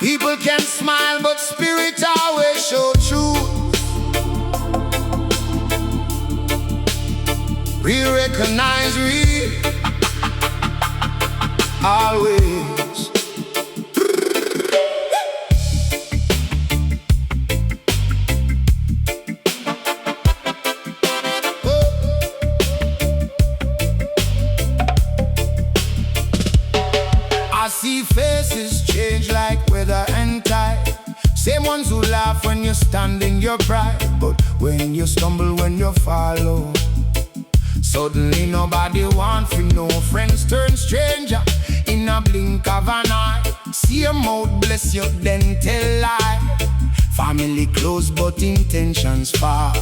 People can smile, but spirit always show truth. We recognize real always. I see faces change like weather and tide. Same ones who laugh when you stand in your pride, but when you stumble, when you follow, suddenly nobody want for no friends turn stranger in a blink of an eye. See your mouth bless you, then tell lie. Family close but intentions far.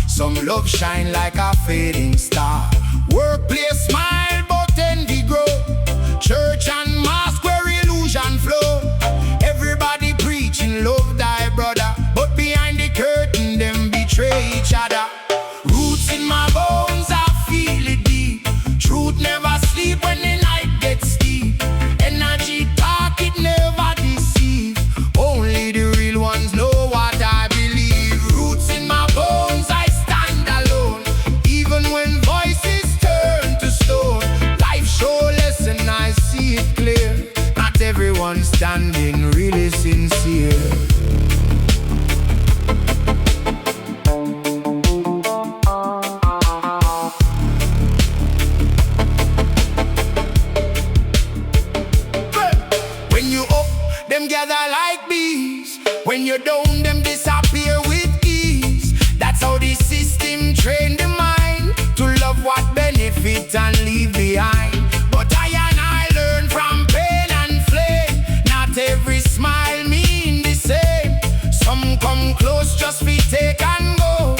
Some love shine like a fading star. Workplace smile but envy grow. Church and mosque where illusion flow. Everybody preaching love thy brother, but behind the curtain them betray each other. Roots in my bones, I feel it deep. Truth never sleep when the night gets deep. Energy talk, it never deceive. Only the real ones know what I believe. Roots in my bones, I stand alone. Even when voices turn to stone. Life show lesson, I see it clear. Not everyone standing really sincere. When you up, them gather like bees. When you're down, them disappear with ease. That's how the system train the mind to love what benefit and leave behind. But I learn from pain and flame. Not every smile mean the same. Some come close just fi take and go.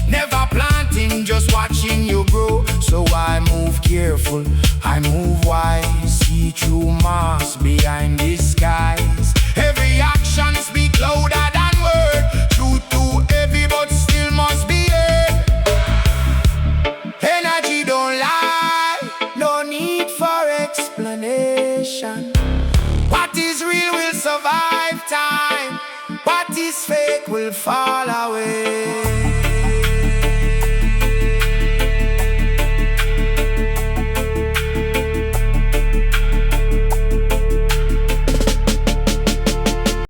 Never planting, just watching you grow. So I move careful, I move wise. See through masks behind disguise. Every action speak louder than word. Truth too heavy but still must be heard. Energy don't lie, no need for explanation. What is real will survive time. What is fake will fall away.